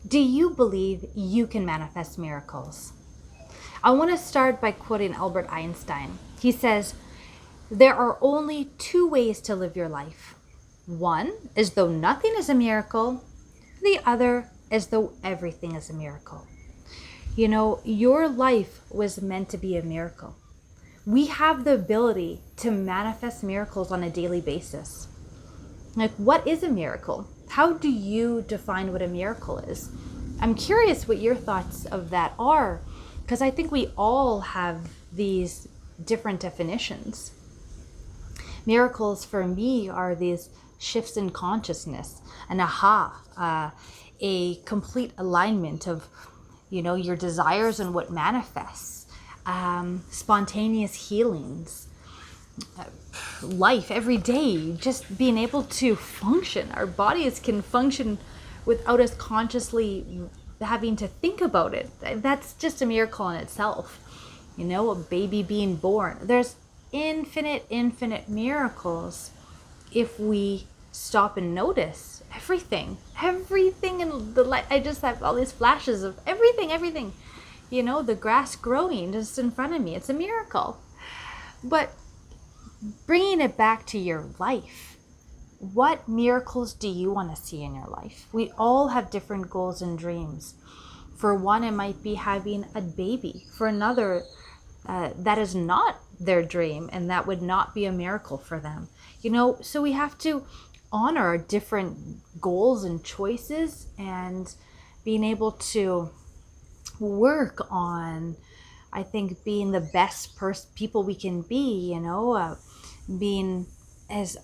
Do you believe you can manifest miracles? I want to start by quoting Albert Einstein. He says, "There are only two ways to live your life. One is though nothing is a miracle, the other is though everything is a miracle." You know, your life was meant to be a miracle. We have the ability to manifest miracles on a daily basis. Like, what is a miracle? How do you define what a miracle is? I'm curious what your thoughts of that are, because I think we all have these different definitions. Miracles for me are these shifts in consciousness, an a complete alignment of, your desires and what manifests, spontaneous healings, life every day, just being able to function. Our bodies can function without us consciously having to think about it. That's just a miracle in itself. A baby being born. There's infinite miracles if we stop and notice everything in the light. I just have all these flashes of everything. The grass growing just in front of me. It's a miracle. But bringing it back to your life, what miracles do you want to see in your life? We all have different goals and dreams. For one, it might be having a baby. For another, that is not their dream, and that would not be a miracle for them. So we have to honor our different goals and choices, and being able to work on, I think, being the best people we can be, being as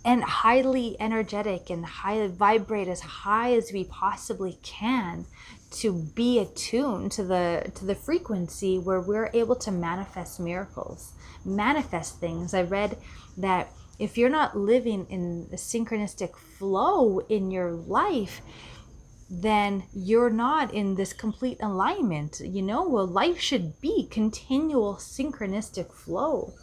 and highly energetic and highly vibrate as high as we possibly can, to be attuned to the frequency where we're able to manifest miracles, manifest things. I read that if you're not living in a synchronistic flow in your life, then you're not in this complete alignment. Well, life should be continual synchronistic flow.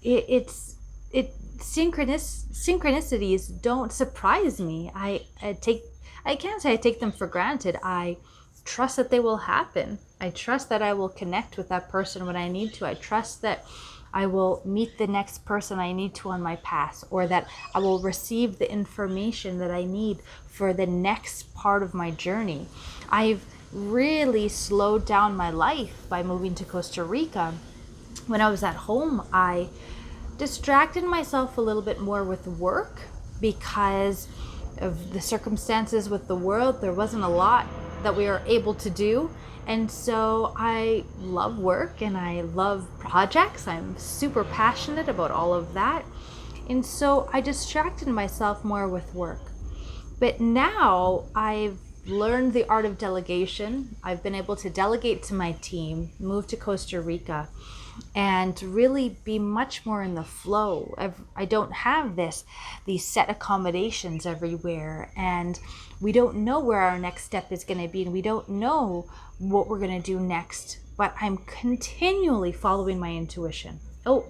Synchronicities don't surprise me. I can't say I take them for granted. I trust that they will happen. I trust that I will connect with that person when I need to. I trust that I will meet the next person I need to on my path, or that I will receive the information that I need for the next part of my journey. I've really slowed down my life by moving to Costa Rica. When I was at home, I distracted myself a little bit more with work because of the circumstances with the world. There wasn't a lot that we were able to do. And so I love work and I love projects. I'm super passionate about all of that. And so I distracted myself more with work. But now I've learned the art of delegation. I've been able to delegate to my team, move to Costa Rica, and really be much more in the flow. I don't have these set accommodations everywhere, and we don't know where our next step is going to be, and we don't know what we're going to do next, but I'm continually following my intuition. Oh,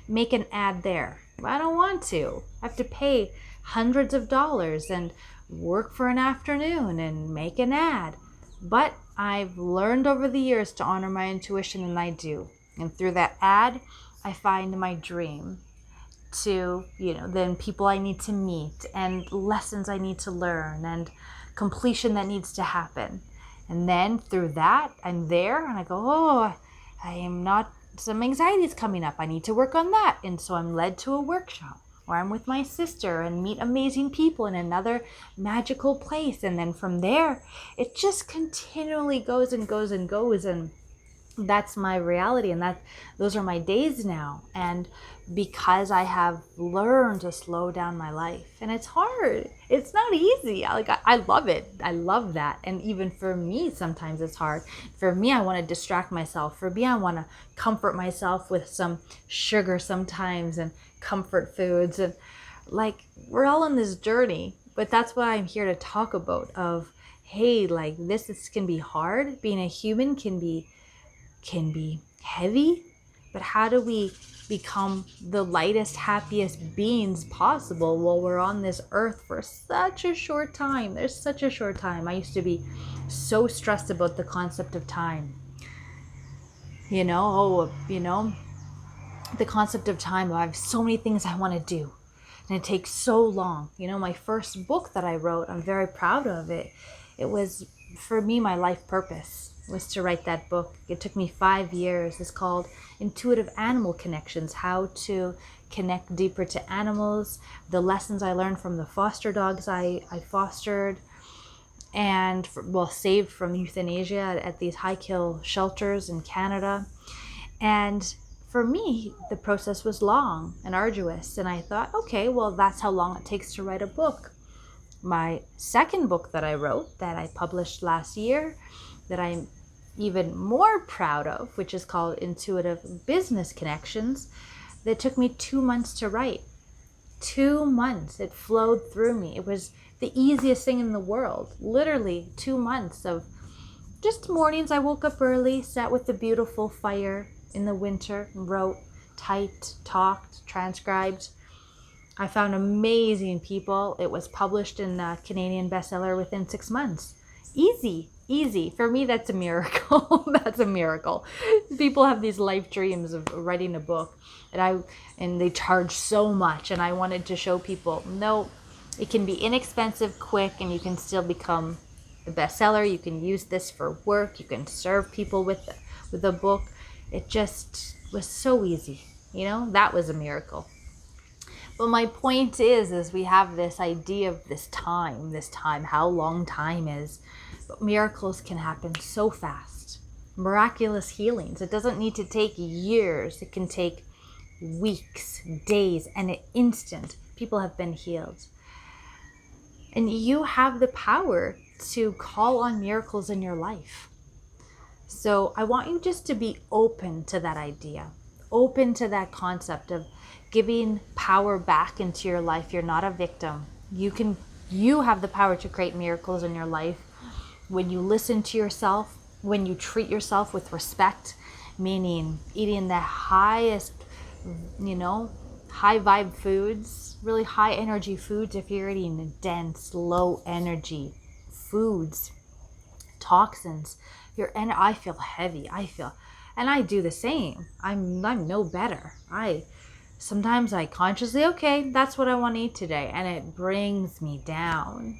make an ad there. I don't want to. I have to pay hundreds of dollars and work for an afternoon and make an ad. But I've learned over the years to honor my intuition, and I do. And through that ad, I find my dream to, then people I need to meet, and lessons I need to learn, and completion that needs to happen. And then through that, I'm there and I go, oh, I am not, some anxiety is coming up. I need to work on that. And so I'm led to a workshop where I'm with my sister and meet amazing people in another magical place. And then from there, it just continually goes and goes and goes. And that's my reality, and those are my days now. And because I have learned to slow down my life, and it's hard, it's not easy. I love it. I love that. And even for me, sometimes it's hard. For me, I want to distract myself. For me, I want to comfort myself with some sugar sometimes and comfort foods. And we're all on this journey, but that's what I'm here to talk about. Of, hey, this can be hard. Being a human can be heavy, but how do we become the lightest, happiest beings possible while we're on this earth for such a short time? There's such a short time. I used to be so stressed about the concept of time. The concept of time. I have so many things I want to do, and it takes so long. My first book that I wrote, I'm very proud of it. It was, for me, my life purpose was to write that book. It took me 5 years. It's called Intuitive Animal Connections, how to connect deeper to animals, the lessons I learned from the foster dogs I fostered, and saved from euthanasia at these high kill shelters in Canada. And for me, the process was long and arduous, and I thought, okay, well, that's how long it takes to write a book. My second book that I wrote, that I published last year, that I'm even more proud of, which is called Intuitive Business Connections, that took me 2 months to write. 2 months. It flowed through me. It was the easiest thing in the world. Literally 2 months of just mornings. I woke up early, sat with the beautiful fire in the winter, wrote, typed, talked, transcribed. I found amazing people. It was published in a Canadian bestseller within 6 months. Easy. For me, that's a miracle. That's a miracle. People have these life dreams of writing a book, and they charge so much. And I wanted to show people, no, it can be inexpensive, quick, and you can still become a bestseller. You can use this for work. You can serve people with a book. It just was so easy. That was a miracle. But my point is we have this idea of this time, how long time is. But miracles can happen so fast. Miraculous healings. It doesn't need to take years. It can take weeks, days, and an instant. People have been healed. And you have the power to call on miracles in your life. So I want you just to be open to that idea, open to that concept of giving power back into your life. You're not a victim. You have the power to create miracles in your life when you listen to yourself, when you treat yourself with respect, meaning eating the highest, high vibe foods, really high energy foods. If you're eating dense, low energy foods, toxins, I feel heavy. And I do the same. I'm no better. Sometimes I consciously, okay, that's what I want to eat today, and it brings me down.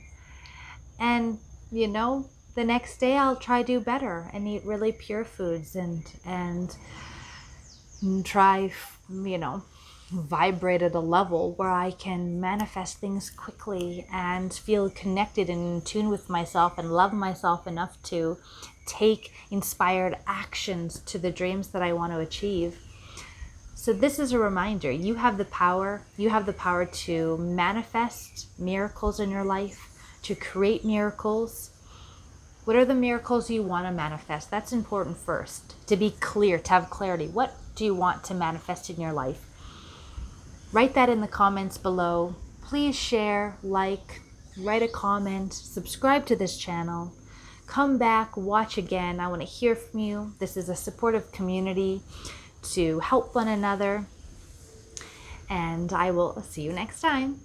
And the next day I'll try to do better and eat really pure foods and try, vibrate at a level where I can manifest things quickly and feel connected and in tune with myself and love myself enough to take inspired actions to the dreams that I want to achieve. So this is a reminder. You have the power. You have the power to manifest miracles in your life, to create miracles. What are the miracles you want to manifest? That's important first, to be clear, to have clarity. What do you want to manifest in your life? Write that in the comments below. Please share, write a comment, subscribe to this channel. Come back, watch again. I want to hear from you. This is a supportive community to help one another. And I will see you next time.